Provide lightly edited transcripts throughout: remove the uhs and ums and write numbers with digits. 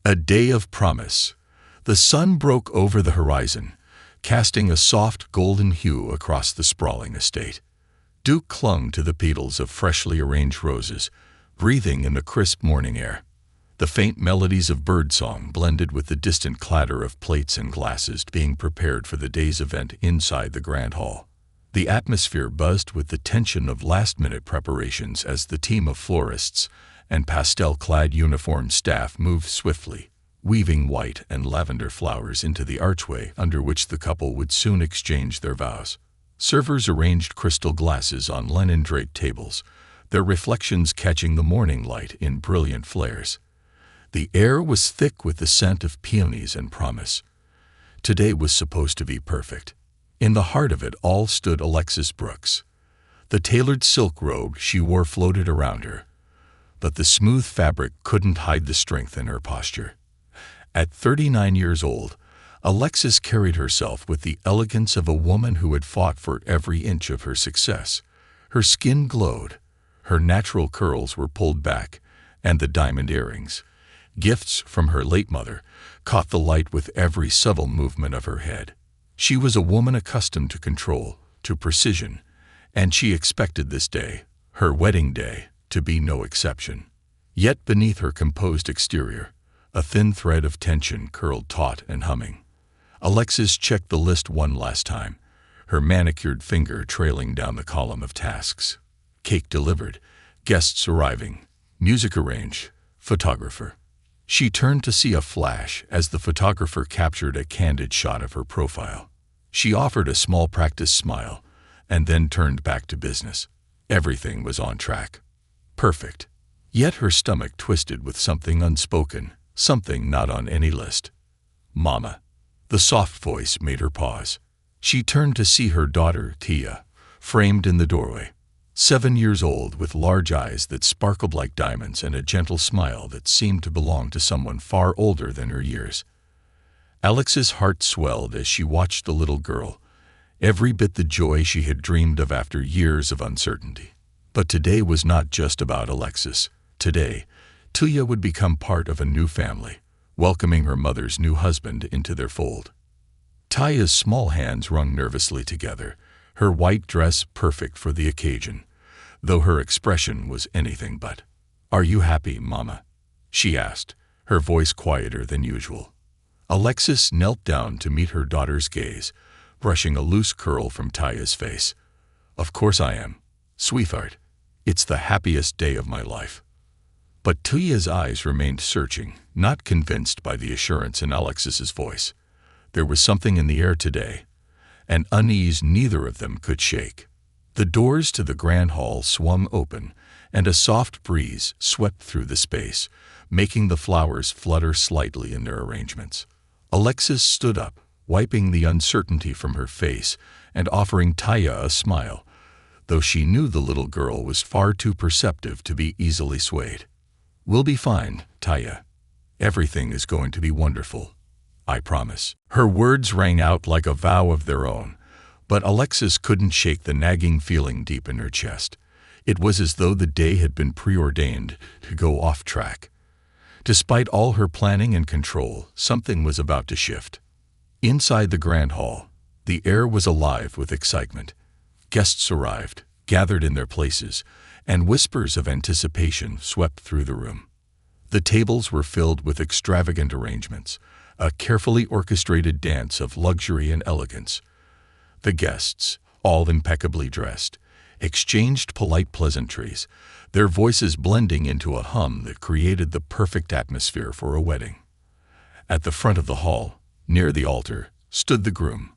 A day of promise. The sun broke over the horizon, casting a soft golden hue across the sprawling estate. Duke clung to the petals of freshly arranged roses, breathing in the crisp morning air. The faint melodies of birdsong blended with the distant clatter of plates and glasses being prepared for the day's event inside the grand hall. The atmosphere buzzed with the tension of last-minute preparations as the team of florists and pastel-clad uniformed staff moved swiftly, weaving white and lavender flowers into the archway under which the couple would soon exchange their vows. Servers arranged crystal glasses on linen-draped tables, their reflections catching the morning light in brilliant flares. The air was thick with the scent of peonies and promise. Today was supposed to be perfect. In the heart of it all stood Alexis Brooks. The tailored silk robe she wore floated around her, but the smooth fabric couldn't hide the strength in her posture. At 39 years old, Alexis carried herself with the elegance of a woman who had fought for every inch of her success. Her skin glowed, her natural curls were pulled back, and the diamond earrings, gifts from her late mother, caught the light with every subtle movement of her head. She was a woman accustomed to control, to precision, and she expected this day, her wedding day, to be no exception. Yet beneath her composed exterior, a thin thread of tension curled taut and humming. Alexis checked the list one last time, her manicured finger trailing down the column of tasks. Cake delivered, guests arriving, music arranged, photographer. She turned to see a flash as the photographer captured a candid shot of her profile. She offered a small practiced smile, and then turned back to business. Everything was on track. Perfect. Yet her stomach twisted with something unspoken, something not on any list. "Mama." The soft voice made her pause. She turned to see her daughter, Tia, framed in the doorway. 7 years old, with large eyes that sparkled like diamonds and a gentle smile that seemed to belong to someone far older than her years. Alex's heart swelled as she watched the little girl, every bit the joy she had dreamed of after years of uncertainty. But today was not just about Alexis. Today, Tia would become part of a new family, welcoming her mother's new husband into their fold. Tia's small hands wrung nervously together, her white dress perfect for the occasion, though her expression was anything but. "Are you happy, Mama?" she asked, her voice quieter than usual. Alexis knelt down to meet her daughter's gaze, brushing a loose curl from Tia's face. "Of course I am, sweetheart. It's the happiest day of my life." But Tia's eyes remained searching, not convinced by the assurance in Alexis's voice. There was something in the air today, an unease neither of them could shake. The doors to the grand hall swung open, and a soft breeze swept through the space, making the flowers flutter slightly in their arrangements. Alexis stood up, wiping the uncertainty from her face and offering Tia a smile, though she knew the little girl was far too perceptive to be easily swayed. "We'll be fine, Tia. Everything is going to be wonderful. I promise." Her words rang out like a vow of their own, but Alexis couldn't shake the nagging feeling deep in her chest. It was as though the day had been preordained to go off track. Despite all her planning and control, something was about to shift. Inside the grand hall, the air was alive with excitement. Guests arrived, gathered in their places, and whispers of anticipation swept through the room. The tables were filled with extravagant arrangements, a carefully orchestrated dance of luxury and elegance. The guests, all impeccably dressed, exchanged polite pleasantries, their voices blending into a hum that created the perfect atmosphere for a wedding. At the front of the hall, near the altar, stood the groom,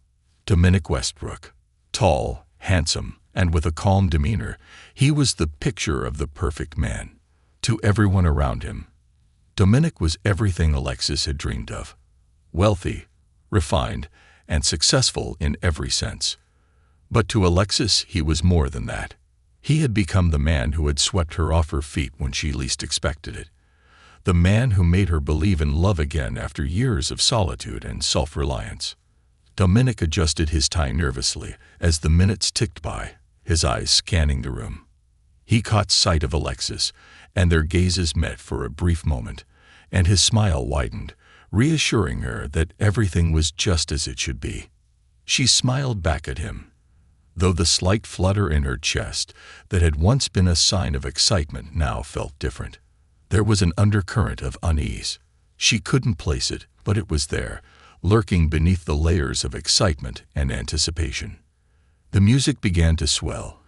Dominic Westbrook. Tall, handsome, and with a calm demeanor, he was the picture of the perfect man. To everyone around him, Dominic was everything Alexis had dreamed of. Wealthy, refined, and successful in every sense. But to Alexis, he was more than that. He had become the man who had swept her off her feet when she least expected it. The man who made her believe in love again after years of solitude and self-reliance. Dominic adjusted his tie nervously as the minutes ticked by, his eyes scanning the room. He caught sight of Alexis, and their gazes met for a brief moment, and his smile widened, reassuring her that everything was just as it should be. She smiled back at him, though the slight flutter in her chest that had once been a sign of excitement now felt different. There was an undercurrent of unease. She couldn't place it, but it was there, lurking beneath the layers of excitement and anticipation. The music began to swell,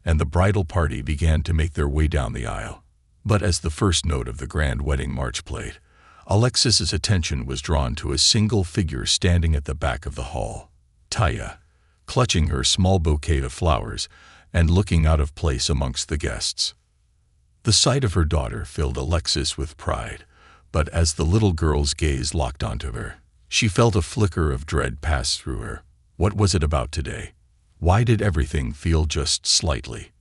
and the bridal party began to make their way down the aisle. But as the first note of the grand wedding march played, Alexis's attention was drawn to a single figure standing at the back of the hall. Taya, clutching her small bouquet of flowers and looking out of place amongst the guests. The sight of her daughter filled Alexis with pride, but as the little girl's gaze locked onto her, she felt a flicker of dread pass through her. What was it about today? Why did everything feel just slightly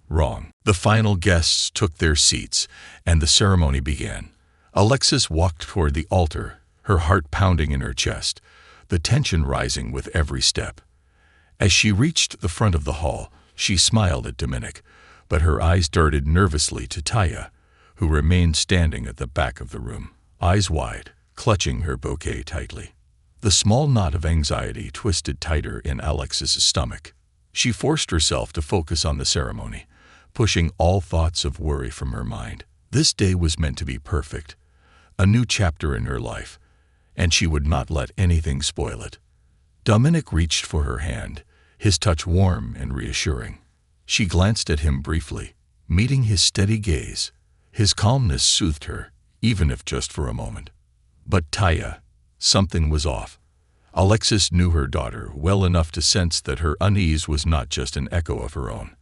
wrong? The final guests took their seats, and the ceremony began. Alexis walked toward the altar, her heart pounding in her chest, the tension rising with every step. As she reached the front of the hall, she smiled at Dominic, but her eyes darted nervously to Taya, who remained standing at the back of the room, eyes wide, clutching her bouquet tightly. The small knot of anxiety twisted tighter in Alexis's stomach. She forced herself to focus on the ceremony, pushing all thoughts of worry from her mind. This day was meant to be perfect, a new chapter in her life, and she would not let anything spoil it. Dominic reached for her hand, his touch warm and reassuring. She glanced at him briefly, meeting his steady gaze. His calmness soothed her, even if just for a moment. But Taya, something was off. Alexis knew her daughter well enough to sense that her unease was not just an echo of her own.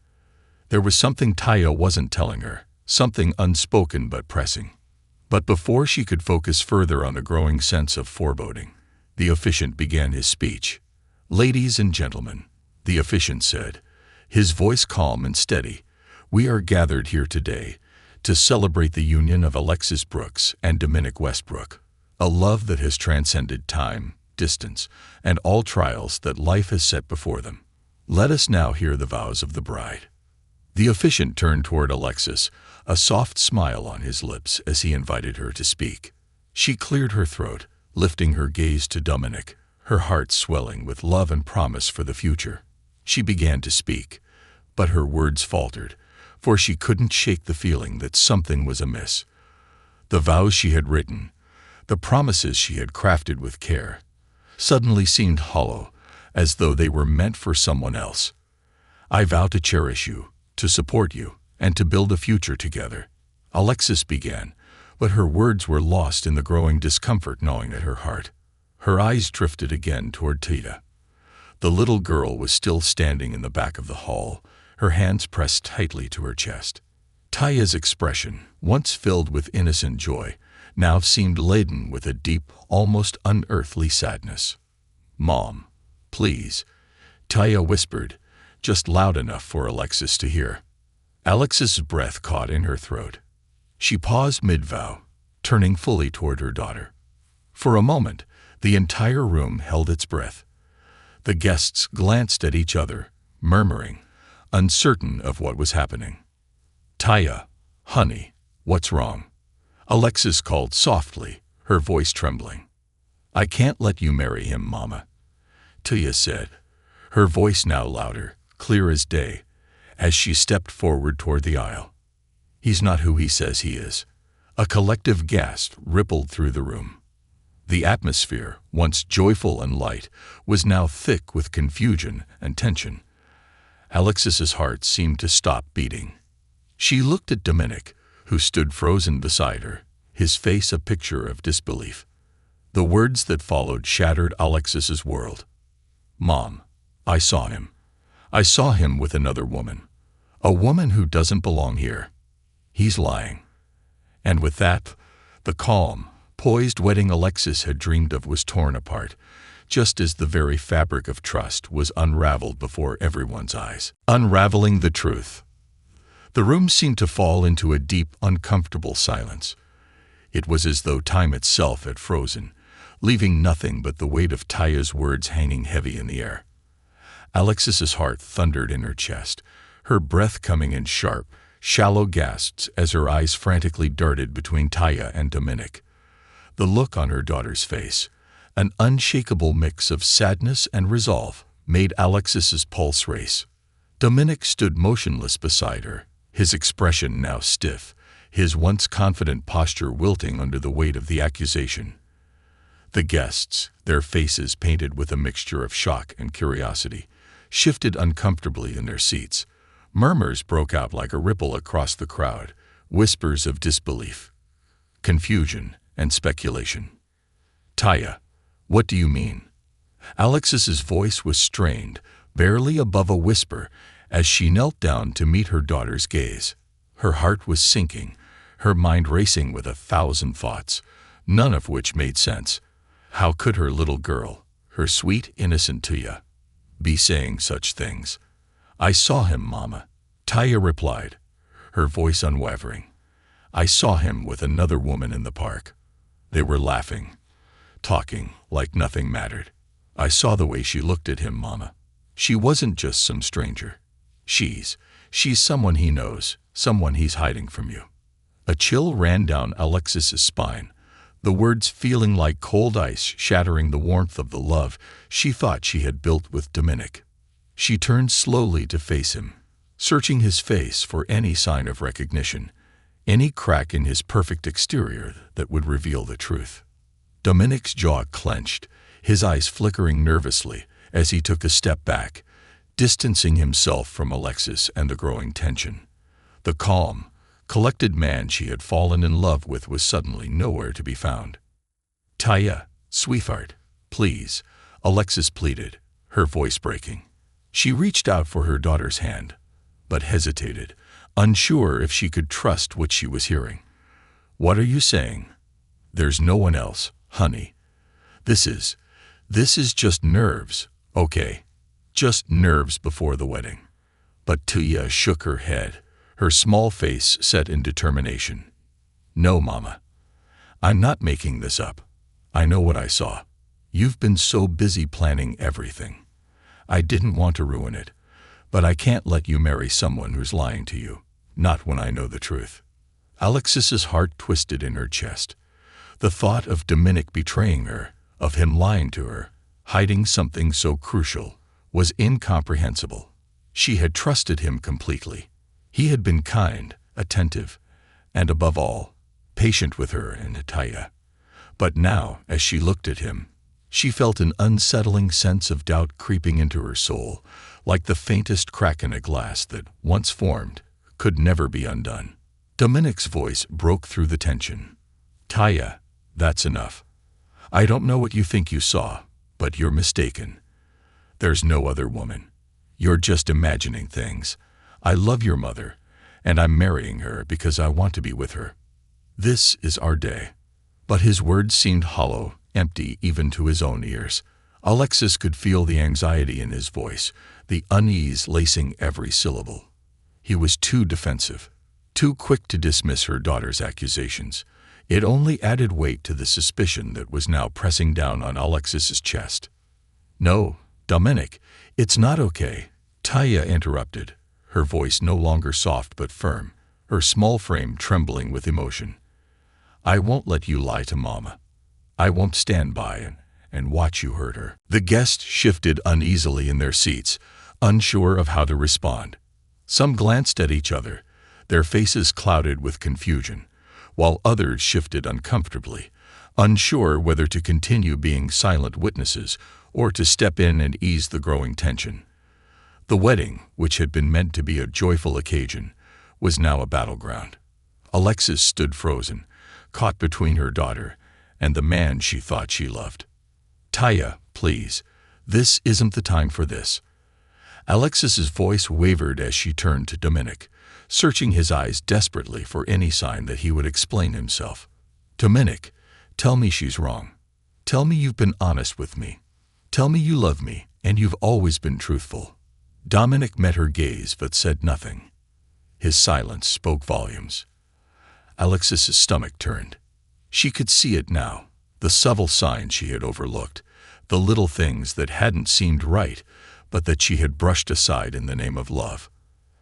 There was something Taya wasn't telling her, something unspoken but pressing. But before she could focus further on the growing sense of foreboding, the officiant began his speech. "Ladies and gentlemen," the officiant said, his voice calm and steady, "we are gathered here today to celebrate the union of Alexis Brooks and Dominic Westbrook, a love that has transcended time, distance, and all trials that life has set before them. Let us now hear the vows of the bride." The officiant turned toward Alexis, a soft smile on his lips as he invited her to speak. She cleared her throat, lifting her gaze to Dominic, her heart swelling with love and promise for the future. She began to speak, but her words faltered, for she couldn't shake the feeling that something was amiss. The vows she had written, the promises she had crafted with care, suddenly seemed hollow, as though they were meant for someone else. "I vow to cherish you, to support you, and to build a future together," Alexis began, but her words were lost in the growing discomfort gnawing at her heart. Her eyes drifted again toward Tita. The little girl was still standing in the back of the hall, her hands pressed tightly to her chest. Taya's expression, once filled with innocent joy, now seemed laden with a deep, almost unearthly sadness. "Mom, please," Taya whispered, just loud enough for Alexis to hear. Alexis's breath caught in her throat. She paused mid-vow, turning fully toward her daughter. For a moment, the entire room held its breath. The guests glanced at each other, murmuring, uncertain of what was happening. "Taya, honey, what's wrong?" Alexis called softly, her voice trembling. "I can't let you marry him, Mama," Taya said, her voice now louder, clear as day, as she stepped forward toward the aisle. "He's not who he says he is." A collective gasp rippled through the room. The atmosphere, once joyful and light, was now thick with confusion and tension. Alexis's heart seemed to stop beating. She looked at Dominic, who stood frozen beside her, his face a picture of disbelief. The words that followed shattered Alexis's world. "Mom, I saw him. I saw him with another woman. A woman who doesn't belong here. He's lying." And with that, the calm, poised wedding Alexis had dreamed of was torn apart, just as the very fabric of trust was unraveled before everyone's eyes. Unraveling the truth. The room seemed to fall into a deep, uncomfortable silence. It was as though time itself had frozen, leaving nothing but the weight of Taya's words hanging heavy in the air. Alexis's heart thundered in her chest, her breath coming in sharp, shallow gasps as her eyes frantically darted between Taya and Dominic. The look on her daughter's face, an unshakable mix of sadness and resolve, made Alexis's pulse race. Dominic stood motionless beside her, his expression now stiff, his once confident posture wilting under the weight of the accusation. The guests, their faces painted with a mixture of shock and curiosity, shifted uncomfortably in their seats. Murmurs broke out like a ripple across the crowd, whispers of disbelief, confusion, and speculation. "Taya, what do you mean?" Alexis's voice was strained, barely above a whisper, as she knelt down to meet her daughter's gaze. Her heart was sinking, her mind racing with 1,000 thoughts, none of which made sense. How could her little girl, her sweet, innocent Taya, be saying such things? "I saw him, Mama," Taya replied, her voice unwavering. "I saw him with another woman in the park. They were laughing, talking like nothing mattered. I saw the way she looked at him, Mama. She wasn't just some stranger. She's someone he knows, someone he's hiding from you." A chill ran down Alexis's spine, the words feeling like cold ice shattering the warmth of the love she thought she had built with Dominic. She turned slowly to face him, searching his face for any sign of recognition, any crack in his perfect exterior that would reveal the truth. Dominic's jaw clenched, his eyes flickering nervously as he took a step back, distancing himself from Alexis and the growing tension. The calm, collected man she had fallen in love with was suddenly nowhere to be found. "Taya, sweetheart, please," Alexis pleaded, her voice breaking. She reached out for her daughter's hand, but hesitated, unsure if she could trust what she was hearing. "What are you saying?" "There's no one else, honey. This is just nerves, okay? Just nerves before the wedding." But Taya shook her head, her small face set in determination. "No, Mama. I'm not making this up. I know what I saw. You've been so busy planning everything. I didn't want to ruin it, but I can't let you marry someone who's lying to you, not when I know the truth." Alexis's heart twisted in her chest. The thought of Dominic betraying her, of him lying to her, hiding something so crucial, was incomprehensible. She had trusted him completely. He had been kind, attentive, and above all, patient with her and Taya. But now, as she looked at him, she felt an unsettling sense of doubt creeping into her soul, like the faintest crack in a glass that, once formed, could never be undone. Dominic's voice broke through the tension. "Taya, that's enough. I don't know what you think you saw, but you're mistaken. There's no other woman. You're just imagining things. I love your mother, and I'm marrying her because I want to be with her. This is our day." But his words seemed hollow, empty even to his own ears. Alexis could feel the anxiety in his voice, the unease lacing every syllable. He was too defensive, too quick to dismiss her daughter's accusations. It only added weight to the suspicion that was now pressing down on Alexis's chest. "No, Dominic, it's not okay," Taya interrupted, her voice no longer soft but firm, her small frame trembling with emotion. "I won't let you lie to Mama. I won't stand by and watch you hurt her." The guests shifted uneasily in their seats, unsure of how to respond. Some glanced at each other, their faces clouded with confusion, while others shifted uncomfortably, unsure whether to continue being silent witnesses or to step in and ease the growing tension. The wedding, which had been meant to be a joyful occasion, was now a battleground. Alexis stood frozen, caught between her daughter and the man she thought she loved. "Taya, please, this isn't the time for this." Alexis's voice wavered as she turned to Dominic, searching his eyes desperately for any sign that he would explain himself. "Dominic, tell me she's wrong. Tell me you've been honest with me. Tell me you love me and you've always been truthful." Dominic met her gaze but said nothing. His silence spoke volumes. Alexis's stomach turned. She could see it now, the subtle signs she had overlooked, the little things that hadn't seemed right, but that she had brushed aside in the name of love.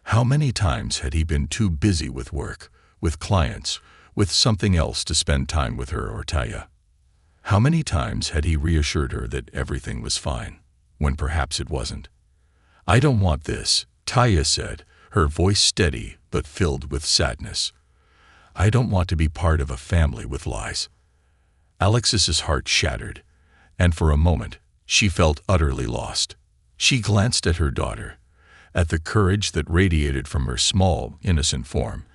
How many times had he been too busy with work, with clients, with something else to spend time with her or Taya? How many times had he reassured her that everything was fine, when perhaps it wasn't? "I don't want this," Taya said, her voice steady but filled with sadness. "I don't want to be part of a family with lies." Alexis's heart shattered, and for a moment she felt utterly lost. She glanced at her daughter, at the courage that radiated from her small, innocent form,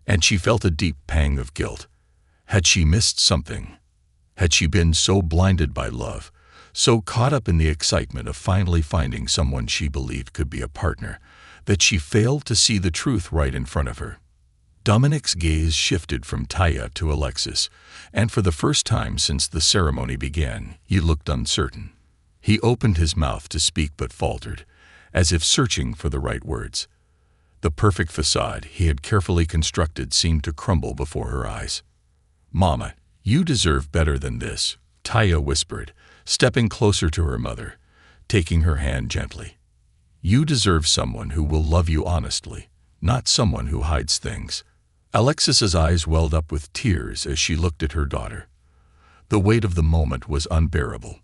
and she felt a deep pang of guilt. Had she missed something? Had she been so blinded by love, so caught up in the excitement of finally finding someone she believed could be a partner, that she failed to see the truth right in front of her? Dominic's gaze shifted from Taya to Alexis, and for the first time since the ceremony began, he looked uncertain. He opened his mouth to speak but faltered, as if searching for the right words. The perfect facade he had carefully constructed seemed to crumble before her eyes. "Mama, you deserve better than this," Taya whispered, stepping closer to her mother, taking her hand gently. "You deserve someone who will love you honestly, not someone who hides things." Alexis's eyes welled up with tears as she looked at her daughter. The weight of the moment was unbearable.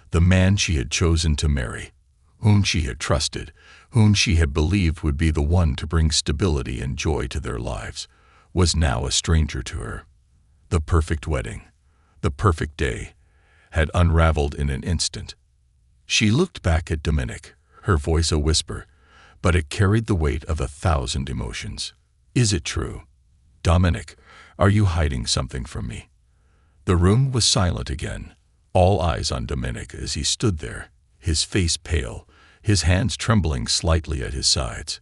The man she had chosen to marry, whom she had trusted, whom she had believed would be the one to bring stability and joy to their lives, was now a stranger to her. The perfect wedding, the perfect day, had unraveled in an instant. She looked back at Dominic, her voice a whisper, but it carried the weight of 1,000 emotions. "Is it true? Dominic, are you hiding something from me?" The room was silent again, all eyes on Dominic as he stood there, his face pale, his hands trembling slightly at his sides.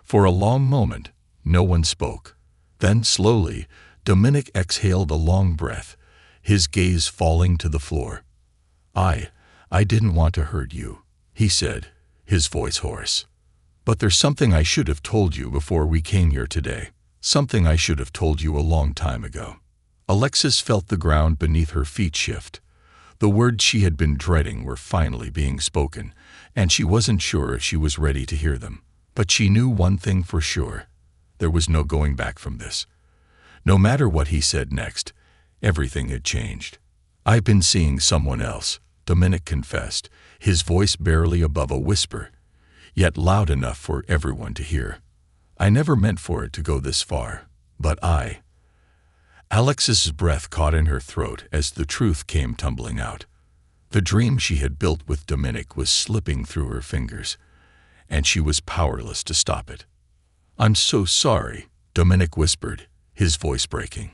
For a long moment, no one spoke. Then slowly, Dominic exhaled a long breath, his gaze falling to the floor. I didn't want to hurt you," he said, his voice hoarse. "But there's something I should have told you before we came here today. Something I should have told you a long time ago." Alexis felt the ground beneath her feet shift. The words she had been dreading were finally being spoken, and she wasn't sure if she was ready to hear them. But she knew one thing for sure. There was no going back from this. No matter what he said next, everything had changed. "I've been seeing someone else," Dominic confessed, his voice barely above a whisper, yet loud enough for everyone to hear. "I never meant for it to go this far, but Alexis's breath caught in her throat as the truth came tumbling out. The dream she had built with Dominic was slipping through her fingers, and she was powerless to stop it. "I'm so sorry," Dominic whispered, his voice breaking.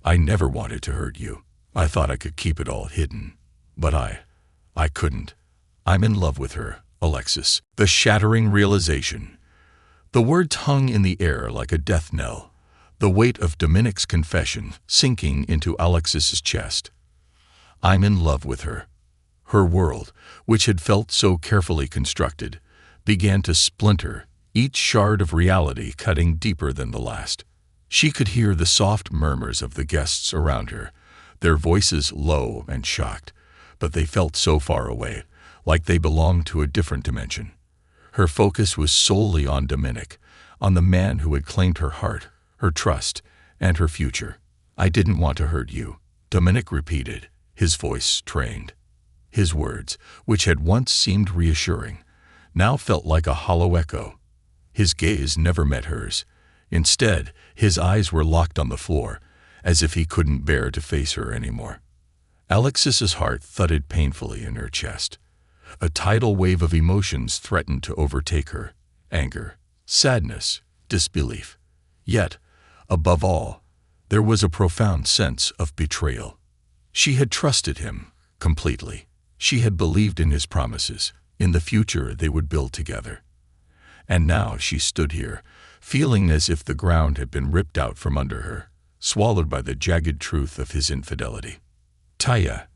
"I never wanted to hurt you. I thought I could keep it all hidden. But I couldn't. I'm in love with her, Alexis." The shattering realization. The words hung in the air like a death knell, the weight of Dominic's confession sinking into Alexis's chest. I'm in love with her. Her world, which had felt so carefully constructed, began to splinter, each shard of reality cutting deeper than the last. She could hear the soft murmurs of the guests around her, their voices low and shocked, but they felt so far away, like they belonged to a different dimension. Her focus was solely on Dominic, on the man who had claimed her heart, her trust, and her future. "I didn't want to hurt you," Dominic repeated, his voice trained. His words, which had once seemed reassuring, now felt like a hollow echo. His gaze never met hers. Instead, his eyes were locked on the floor, as if he couldn't bear to face her anymore. Alexis's heart thudded painfully in her chest. A tidal wave of emotions threatened to overtake her: anger, sadness, disbelief. Yet, above all, there was a profound sense of betrayal. She had trusted him completely. She had believed in his promises, in the future they would build together. And now she stood here, feeling as if the ground had been ripped out from under her, swallowed by the jagged truth of his infidelity. Taya,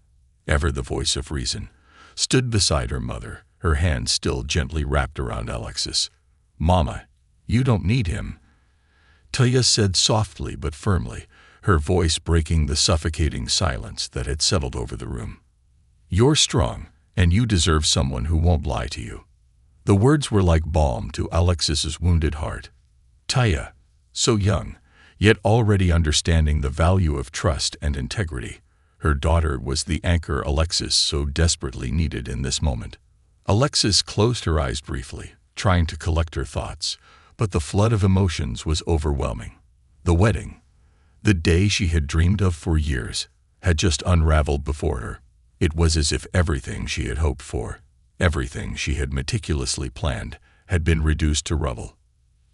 ever the voice of reason, stood beside her mother, her hand still gently wrapped around Alexis. "Mama, you don't need him," Taya said softly but firmly, her voice breaking the suffocating silence that had settled over the room. "You're strong, and you deserve someone who won't lie to you." The words were like balm to Alexis's wounded heart. Taya, so young, yet already understanding the value of trust and integrity, Her daughter was the anchor Alexis so desperately needed in this moment. Alexis closed her eyes briefly, trying to collect her thoughts, but the flood of emotions was overwhelming. The wedding, the day she had dreamed of for years, had just unraveled before her. It was as if everything she had hoped for, everything she had meticulously planned, had been reduced to rubble.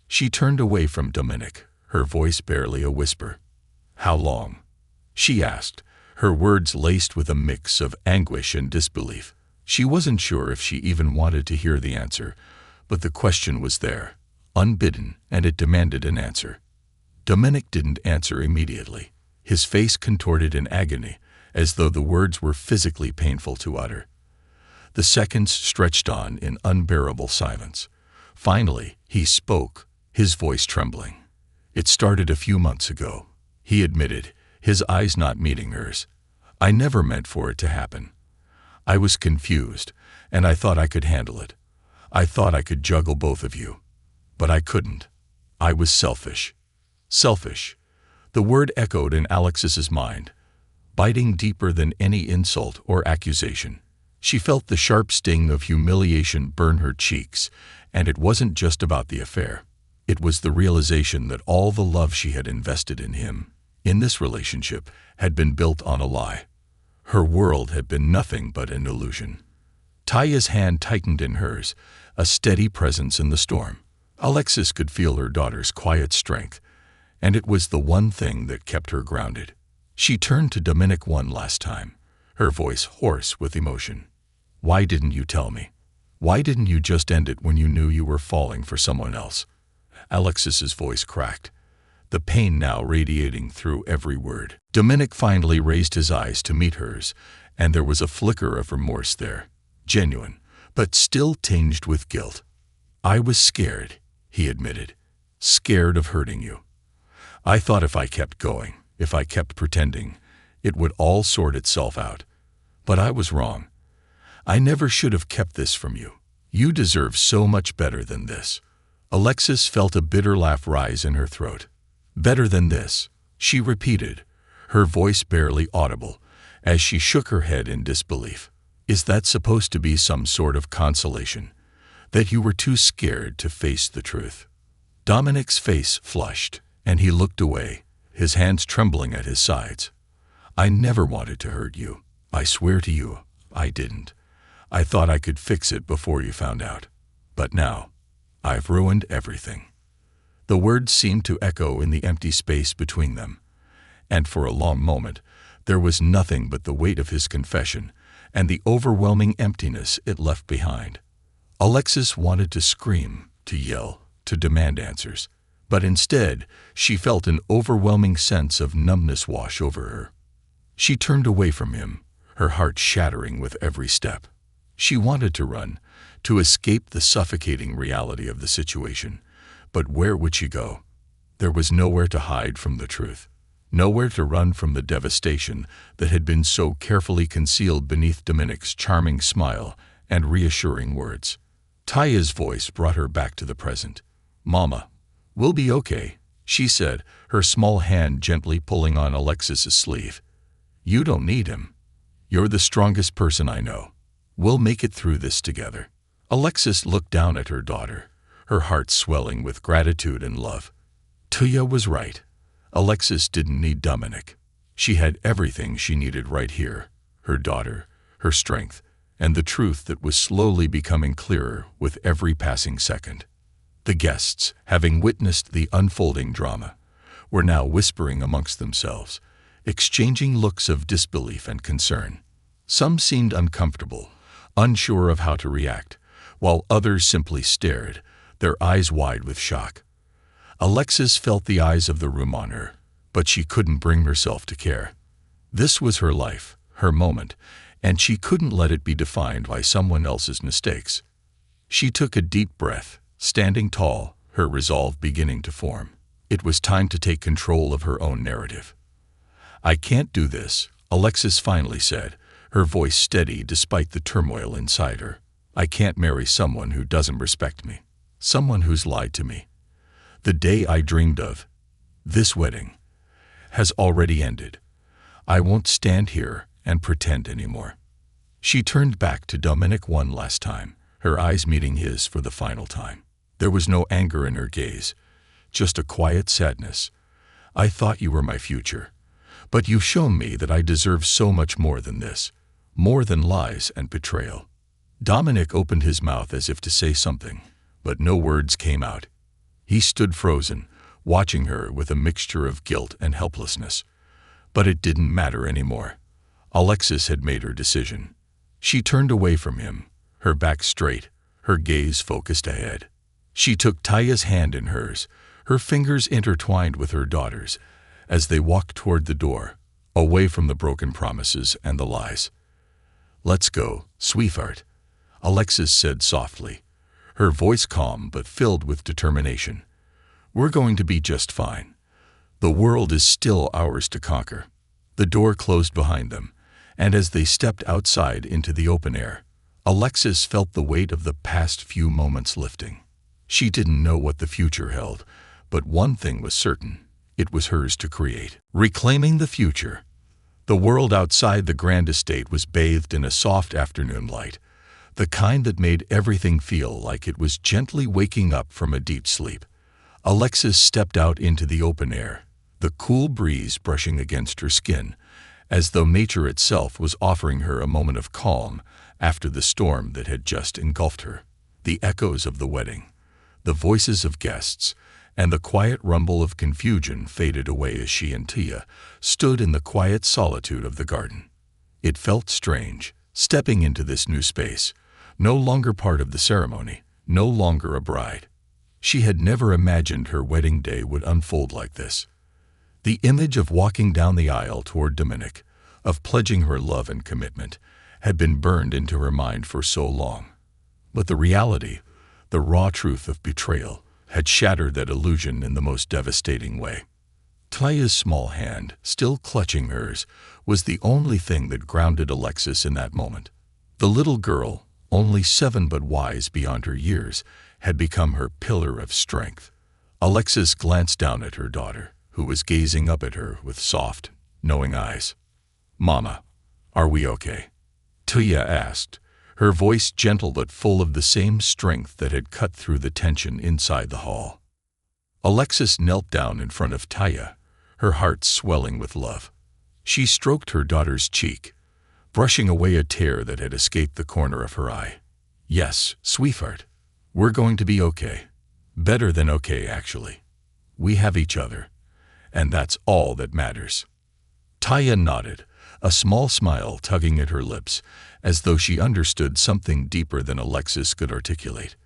She turned away from Dominic, her voice barely a whisper. "How long?" she asked, her words laced with a mix of anguish and disbelief. She wasn't sure if she even wanted to hear the answer, but the question was there, unbidden, and it demanded an answer. Dominic didn't answer immediately, his face contorted in agony, as though the words were physically painful to utter. The seconds stretched on in unbearable silence. Finally, he spoke, his voice trembling. "It started a few months ago," he admitted, his eyes not meeting hers. "I never meant for it to happen. I was confused, and I thought I could handle it. I thought I could juggle both of you. But I couldn't. I was selfish." Selfish. The word echoed in Alexis's mind, biting deeper than any insult or accusation. She felt the sharp sting of humiliation burn her cheeks, and it wasn't just about the affair. It was the realization that all the love she had invested in him, in this relationship, had been built on a lie. Her world had been nothing but an illusion. Taya's hand tightened in hers, a steady presence in the storm. Alexis could feel her daughter's quiet strength, and it was the one thing that kept her grounded. She turned to Dominic one last time, her voice hoarse with emotion. "Why didn't you tell me? Why didn't you just end it when you knew you were falling for someone else?" Alexis's voice cracked, the pain now radiating through every word. Dominic finally raised his eyes to meet hers, and there was a flicker of remorse there, genuine, but still tinged with guilt. "I was scared," he admitted, "scared of hurting you. I thought if I kept going, if I kept pretending, it would all sort itself out. But I was wrong. I never should have kept this from you. You deserve so much better than this." Alexis felt a bitter laugh rise in her throat. "Better than this," she repeated, her voice barely audible, as she shook her head in disbelief. "Is that supposed to be some sort of consolation? That you were too scared to face the truth?" Dominic's face flushed, and he looked away, his hands trembling at his sides. "I never wanted to hurt you. I swear to you, I didn't. I thought I could fix it before you found out. But now, I've ruined everything." The words seemed to echo in the empty space between them, and for a long moment, there was nothing but the weight of his confession and the overwhelming emptiness it left behind. Alexis wanted to scream, to yell, to demand answers, but instead, she felt an overwhelming sense of numbness wash over her. She turned away from him, her heart shattering with every step. She wanted to run, to escape the suffocating reality of the situation, but where would she go? There was nowhere to hide from the truth, nowhere to run from the devastation that had been so carefully concealed beneath Dominic's charming smile and reassuring words. Taya's voice brought her back to the present. "Mama, we'll be okay," she said, her small hand gently pulling on Alexis's sleeve. "You don't need him. You're the strongest person I know. We'll make it through this together." Alexis looked down at her daughter, her heart swelling with gratitude and love. Taya was right. Alexis didn't need Dominic. She had everything she needed right here, her daughter, her strength, and the truth that was slowly becoming clearer with every passing second. The guests, having witnessed the unfolding drama, were now whispering amongst themselves, exchanging looks of disbelief and concern. Some seemed uncomfortable, unsure of how to react, while others simply stared, their eyes wide with shock. Alexis felt the eyes of the room on her, but she couldn't bring herself to care. This was her life, her moment, and she couldn't let it be defined by someone else's mistakes. She took a deep breath, standing tall, her resolve beginning to form. It was time to take control of her own narrative. "I can't do this," Alexis finally said, her voice steady despite the turmoil inside her. "I can't marry someone who doesn't respect me, someone who's lied to me. The day I dreamed of, this wedding, has already ended. I won't stand here and pretend anymore." She turned back to Dominic one last time, her eyes meeting his for the final time. There was no anger in her gaze, just a quiet sadness. "I thought you were my future, but you've shown me that I deserve so much more than this, more than lies and betrayal." Dominic opened his mouth as if to say something, but no words came out. He stood frozen, watching her with a mixture of guilt and helplessness. But it didn't matter anymore. Alexis had made her decision. She turned away from him, her back straight, her gaze focused ahead. She took Taya's hand in hers, her fingers intertwined with her daughter's, as they walked toward the door, away from the broken promises and the lies. "Let's go, sweetheart," Alexis said softly, her voice calm but filled with determination. "We're going to be just fine. The world is still ours to conquer." The door closed behind them, and as they stepped outside into the open air, Alexis felt the weight of the past few moments lifting. She didn't know what the future held, but one thing was certain: it was hers to create. Reclaiming the future. The world outside the grand estate was bathed in a soft afternoon light, the kind that made everything feel like it was gently waking up from a deep sleep. Alexis stepped out into the open air, the cool breeze brushing against her skin, as though nature itself was offering her a moment of calm after the storm that had just engulfed her. The echoes of the wedding, the voices of guests, and the quiet rumble of confusion faded away as she and Tia stood in the quiet solitude of the garden. It felt strange, stepping into this new space, no longer part of the ceremony, no longer a bride. She had never imagined her wedding day would unfold like this. The image of walking down the aisle toward Dominic, of pledging her love and commitment, had been burned into her mind for so long. But the reality, the raw truth of betrayal, had shattered that illusion in the most devastating way. Taya's small hand, still clutching hers, was the only thing that grounded Alexis in that moment. The little girl, only 7 but wise beyond her years, had become her pillar of strength. Alexis glanced down at her daughter, who was gazing up at her with soft, knowing eyes. "Mama, are we okay?" Tia asked, her voice gentle but full of the same strength that had cut through the tension inside the hall. Alexis knelt down in front of Taya, her heart swelling with love. She stroked her daughter's cheek, brushing away a tear that had escaped the corner of her eye. "Yes, sweetheart, we're going to be okay. Better than okay, actually. We have each other, and that's all that matters." Taya nodded, a small smile tugging at her lips, as though she understood something deeper than Alexis could articulate.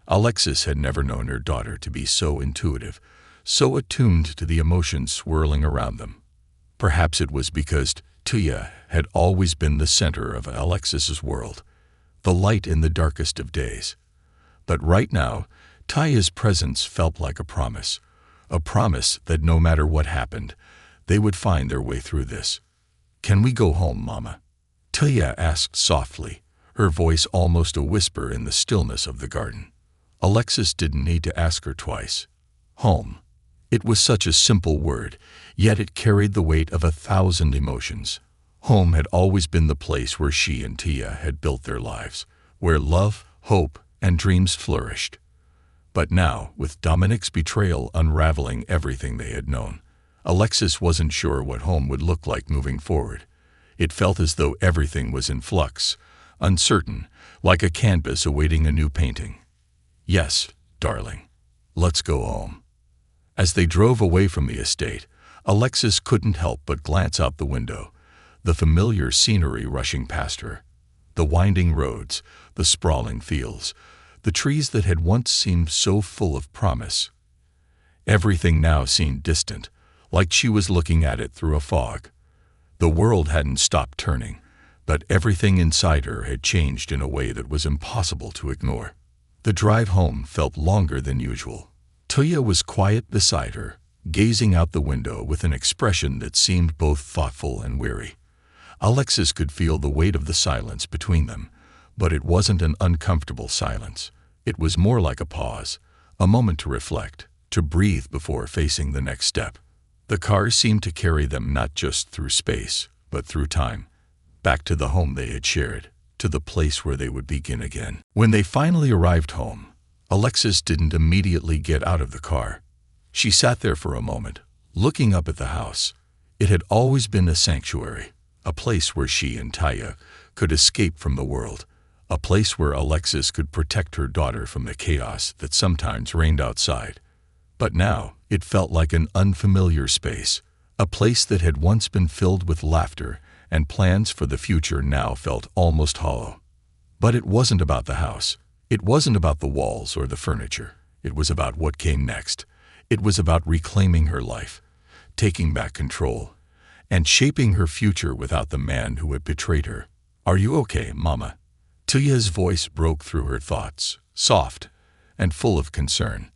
Alexis had never known her daughter to be so intuitive, so attuned to the emotions swirling around them. Perhaps it was because Tia had always been the center of Alexis's world, the light in the darkest of days. But right now, Taya's presence felt like a promise that no matter what happened, they would find their way through this. "Can we go home, Mama?" Tia asked softly, her voice almost a whisper in the stillness of the garden. Alexis didn't need to ask her twice. Home. It was such a simple word, yet it carried the weight of 1,000 emotions. Home had always been the place where she and Tia had built their lives, where love, hope, and dreams flourished. But now, with Dominic's betrayal unraveling everything they had known, Alexis wasn't sure what home would look like moving forward. It felt as though everything was in flux, uncertain, like a canvas awaiting a new painting. "Yes, darling. Let's go home." As they drove away from the estate, Alexis couldn't help but glance out the window, the familiar scenery rushing past her. The winding roads, the sprawling fields, the trees that had once seemed so full of promise. Everything now seemed distant, like she was looking at it through a fog. The world hadn't stopped turning, but everything inside her had changed in a way that was impossible to ignore. The drive home felt longer than usual. Tia was quiet beside her, gazing out the window with an expression that seemed both thoughtful and weary. Alexis could feel the weight of the silence between them, but it wasn't an uncomfortable silence. It was more like a pause, a moment to reflect, to breathe before facing the next step. The car seemed to carry them not just through space, but through time, back to the home they had shared, to the place where they would begin again. When they finally arrived home, Alexis didn't immediately get out of the car. She sat there for a moment, looking up at the house. It had always been a sanctuary, a place where she and Taya could escape from the world, a place where Alexis could protect her daughter from the chaos that sometimes reigned outside. But now, it felt like an unfamiliar space, a place that had once been filled with laughter and plans for the future now felt almost hollow. But it wasn't about the house. It wasn't about the walls or the furniture. It was about what came next. It was about reclaiming her life, taking back control, and shaping her future without the man who had betrayed her. "Are you okay, Mama?" Taya's voice broke through her thoughts, soft and full of concern.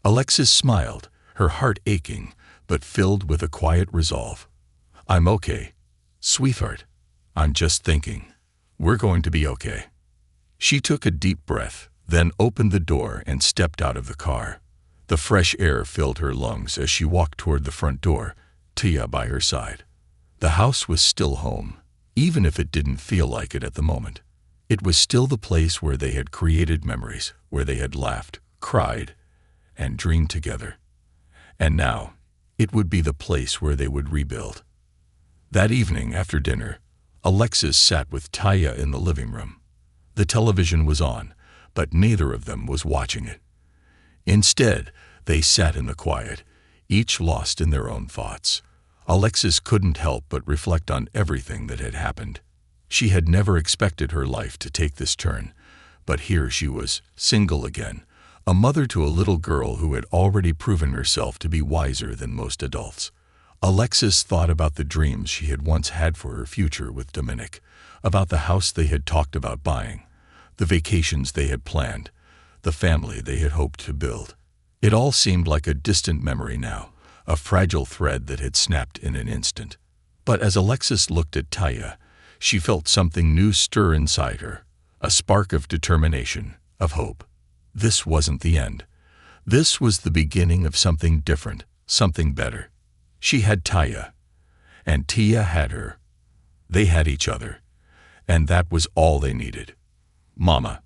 Alexis smiled, her heart aching, but filled with a quiet resolve. "I'm okay, sweetheart. I'm just thinking. We're going to be okay." She took a deep breath, then opened the door and stepped out of the car. The fresh air filled her lungs as she walked toward the front door, Taya by her side. The house was still home, even if it didn't feel like it at the moment. It was still the place where they had created memories, where they had laughed, cried, and dreamed together. And now, it would be the place where they would rebuild. That evening after dinner, Alexis sat with Taya in the living room. The television was on, but neither of them was watching it. Instead, they sat in the quiet, each lost in their own thoughts. Alexis couldn't help but reflect on everything that had happened. She had never expected her life to take this turn, but here she was, single again, a mother to a little girl who had already proven herself to be wiser than most adults. Alexis thought about the dreams she had once had for her future with Dominic, about the house they had talked about buying, the vacations they had planned, the family they had hoped to build. It all seemed like a distant memory now, a fragile thread that had snapped in an instant. But as Alexis looked at Taya, she felt something new stir inside her, a spark of determination, of hope. This wasn't the end. This was the beginning of something different, something better. She had Taya, and Taya had her. They had each other, and that was all they needed. "Mama,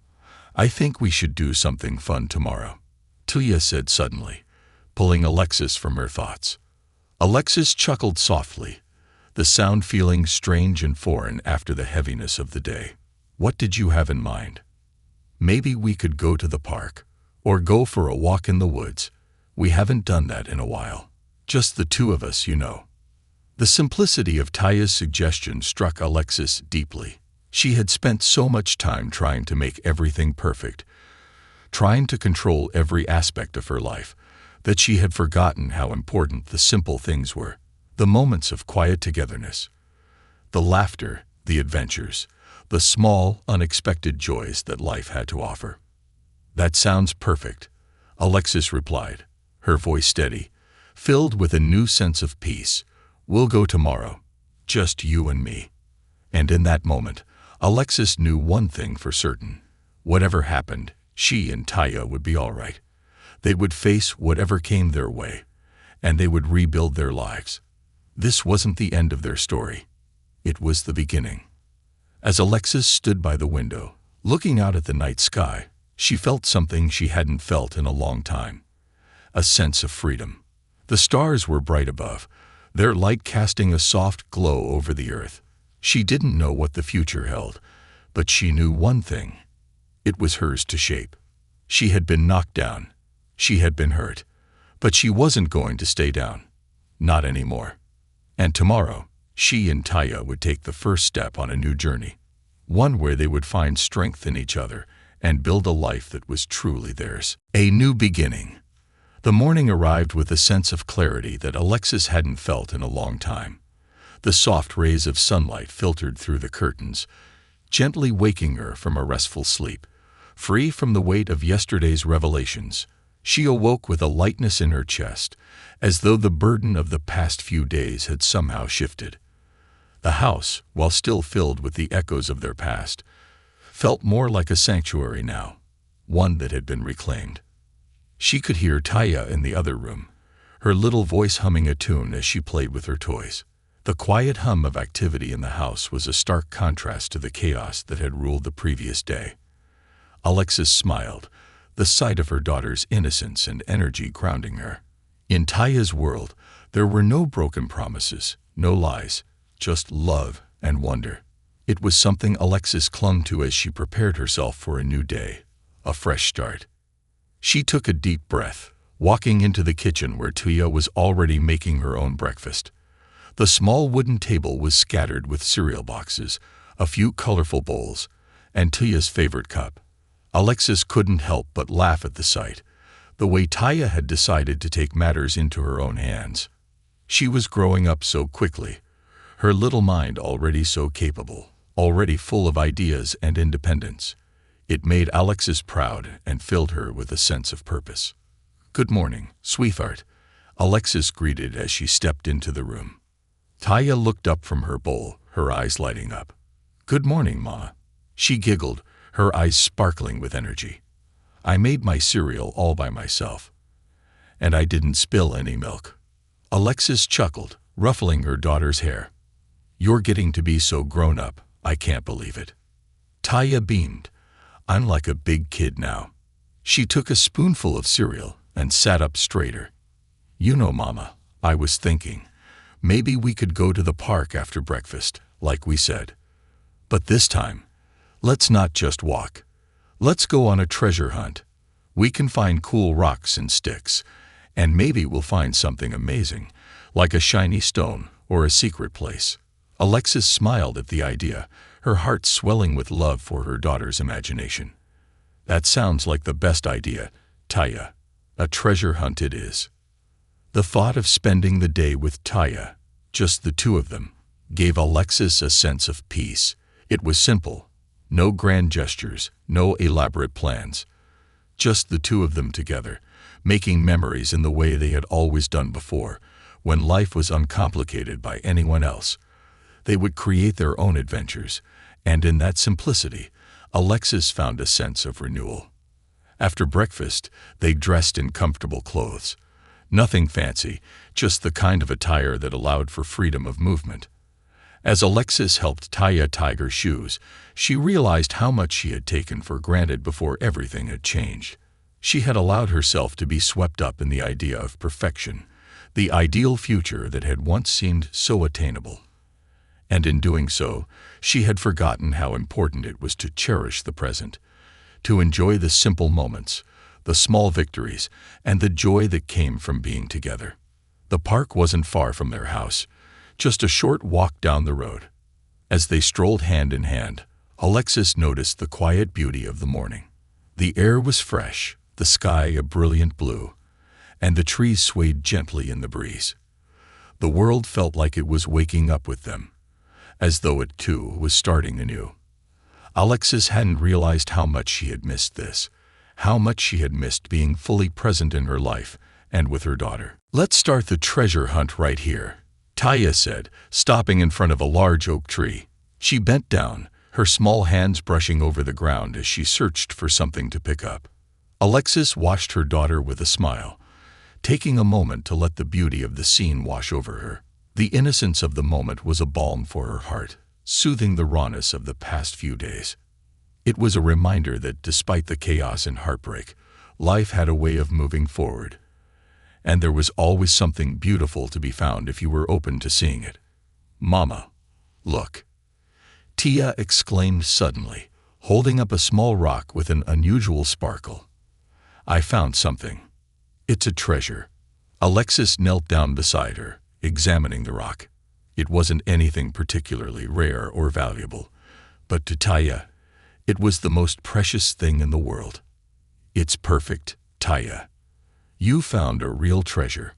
I think we should do something fun tomorrow," Taya said suddenly, pulling Alexis from her thoughts. Alexis chuckled softly, the sound feeling strange and foreign after the heaviness of the day. "What did you have in mind?" "Maybe we could go to the park, or go for a walk in the woods. We haven't done that in a while. Just the two of us, you know." The simplicity of Taya's suggestion struck Alexis deeply. She had spent so much time trying to make everything perfect, trying to control every aspect of her life, that she had forgotten how important the simple things were, the moments of quiet togetherness, the laughter, the adventures, the small, unexpected joys that life had to offer. "That sounds perfect," Alexis replied, her voice steady, filled with a new sense of peace. "We'll go tomorrow, just you and me." And in that moment, Alexis knew one thing for certain. Whatever happened, she and Taya would be all right. They would face whatever came their way, and they would rebuild their lives. This wasn't the end of their story. It was the beginning. As Alexis stood by the window, looking out at the night sky, she felt something she hadn't felt in a long time. A sense of freedom. The stars were bright above, their light casting a soft glow over the earth. She didn't know what the future held, but she knew one thing. It was hers to shape. She had been knocked down. She had been hurt. But she wasn't going to stay down. Not anymore. And tomorrow, she and Taya would take the first step on a new journey. One where they would find strength in each other and build a life that was truly theirs. A new beginning. The morning arrived with a sense of clarity that Alexis hadn't felt in a long time. The soft rays of sunlight filtered through the curtains, gently waking her from a restful sleep. Free from the weight of yesterday's revelations, she awoke with a lightness in her chest, as though the burden of the past few days had somehow shifted. The house, while still filled with the echoes of their past, felt more like a sanctuary now, one that had been reclaimed. She could hear Taya in the other room, her little voice humming a tune as she played with her toys. The quiet hum of activity in the house was a stark contrast to the chaos that had ruled the previous day. Alexis smiled, the sight of her daughter's innocence and energy grounding her. In Taya's world, there were no broken promises, no lies, just love and wonder. It was something Alexis clung to as she prepared herself for a new day, a fresh start. She took a deep breath, walking into the kitchen where Taya was already making her own breakfast. The small wooden table was scattered with cereal boxes, a few colorful bowls, and Taya's favorite cup. Alexis couldn't help but laugh at the sight, the way Taya had decided to take matters into her own hands. She was growing up so quickly, her little mind already so capable, already full of ideas and independence. It made Alexis proud and filled her with a sense of purpose. "Good morning, sweetheart," Alexis greeted as she stepped into the room. Taya looked up from her bowl, her eyes lighting up. "Good morning, Ma." She giggled, her eyes sparkling with energy. "I made my cereal all by myself. And I didn't spill any milk." Alexis chuckled, ruffling her daughter's hair. "You're getting to be so grown up, I can't believe it." Taya beamed. "I'm like a big kid now." She took a spoonful of cereal and sat up straighter. "You know, Mama, I was thinking, maybe we could go to the park after breakfast, like we said. But this time, let's not just walk. Let's go on a treasure hunt. We can find cool rocks and sticks, and maybe we'll find something amazing, like a shiny stone or a secret place." Alexis smiled at the idea, her heart swelling with love for her daughter's imagination. "That sounds like the best idea, Taya. A treasure hunt it is." The thought of spending the day with Taya, just the two of them, gave Alexis a sense of peace. It was simple. No grand gestures, no elaborate plans. Just the two of them together, making memories in the way they had always done before, when life was uncomplicated by anyone else. They would create their own adventures, and in that simplicity, Alexis found a sense of renewal. After breakfast, they dressed in comfortable clothes. Nothing fancy, just the kind of attire that allowed for freedom of movement. As Alexis helped Taya tie her shoes, she realized how much she had taken for granted before everything had changed. She had allowed herself to be swept up in the idea of perfection, the ideal future that had once seemed so attainable. And in doing so, she had forgotten how important it was to cherish the present, to enjoy the simple moments, the small victories, and the joy that came from being together. The park wasn't far from their house, just a short walk down the road. As they strolled hand in hand, Alexis noticed the quiet beauty of the morning. The air was fresh, the sky a brilliant blue, and the trees swayed gently in the breeze. The world felt like it was waking up with them, as though it too was starting anew. Alexis hadn't realized how much she had missed this, how much she had missed being fully present in her life and with her daughter. "Let's start the treasure hunt right here," Taya said, stopping in front of a large oak tree. She bent down, her small hands brushing over the ground as she searched for something to pick up. Alexis watched her daughter with a smile, taking a moment to let the beauty of the scene wash over her. The innocence of the moment was a balm for her heart, soothing the rawness of the past few days. It was a reminder that despite the chaos and heartbreak, life had a way of moving forward, and there was always something beautiful to be found if you were open to seeing it. "Mama, look," Tia exclaimed suddenly, holding up a small rock with an unusual sparkle. "I found something. It's a treasure." Alexis knelt down beside her, examining the rock. It wasn't anything particularly rare or valuable, but to Taya, it was the most precious thing in the world. "It's perfect, Taya. You found a real treasure."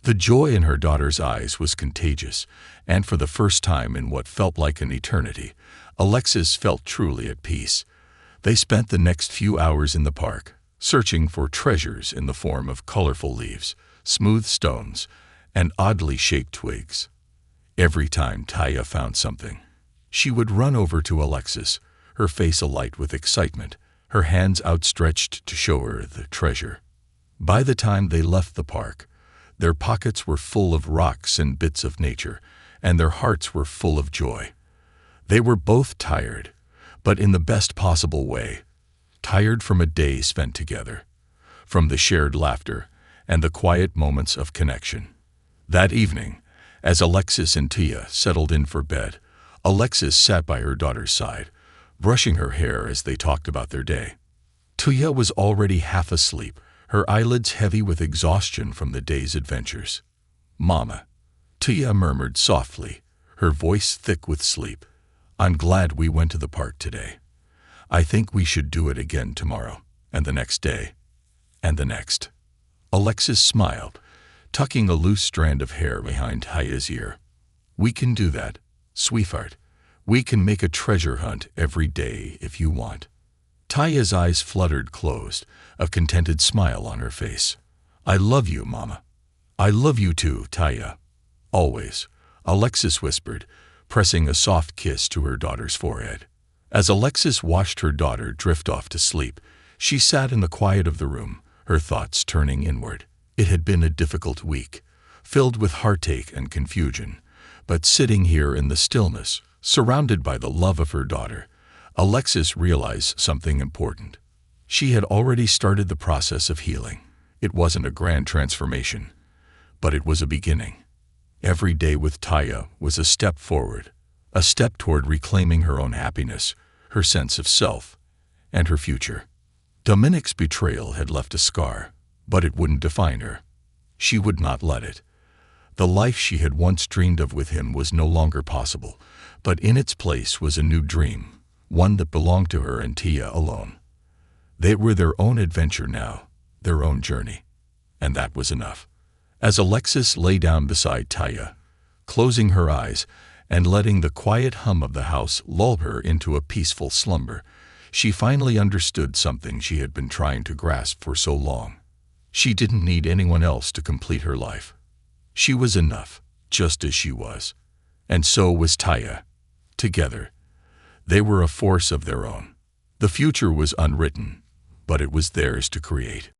The joy in her daughter's eyes was contagious, and for the first time in what felt like an eternity, Alexis felt truly at peace. They spent the next few hours in the park, searching for treasures in the form of colorful leaves, smooth stones, and oddly shaped twigs. Every time Taya found something, she would run over to Alexis, her face alight with excitement, her hands outstretched to show her the treasure. By the time they left the park, their pockets were full of rocks and bits of nature, and their hearts were full of joy. They were both tired, but in the best possible way. Tired from a day spent together, from the shared laughter and the quiet moments of connection. That evening, as Alexis and Tia settled in for bed, Alexis sat by her daughter's side, brushing her hair as they talked about their day. Tia was already half asleep, her eyelids heavy with exhaustion from the day's adventures. "Mama," Tia murmured softly, her voice thick with sleep, "I'm glad we went to the park today. I think we should do it again tomorrow, and the next day, and the next." Alexis smiled, tucking a loose strand of hair behind Tia's ear. "We can do that, sweetheart. We can make a treasure hunt every day if you want." Tia's eyes fluttered closed, a contented smile on her face. "I love you, Mama." "I love you too, Tia. Always," Alexis whispered, pressing a soft kiss to her daughter's forehead. As Alexis watched her daughter drift off to sleep, she sat in the quiet of the room, her thoughts turning inward. It had been a difficult week, filled with heartache and confusion, but sitting here in the stillness, surrounded by the love of her daughter, Alexis realized something important. She had already started the process of healing. It wasn't a grand transformation, but it was a beginning. Every day with Tia was a step forward, a step toward reclaiming her own happiness, her sense of self, and her future. Dominic's betrayal had left a scar, but it wouldn't define her. She would not let it. The life she had once dreamed of with him was no longer possible, but in its place was a new dream, one that belonged to her and Tia alone. They were their own adventure now, their own journey, and that was enough. As Alexis lay down beside Tia, closing her eyes and letting the quiet hum of the house lull her into a peaceful slumber, she finally understood something she had been trying to grasp for so long. She didn't need anyone else to complete her life. She was enough, just as she was. And so was Tia. Together, they were a force of their own. The future was unwritten, but it was theirs to create.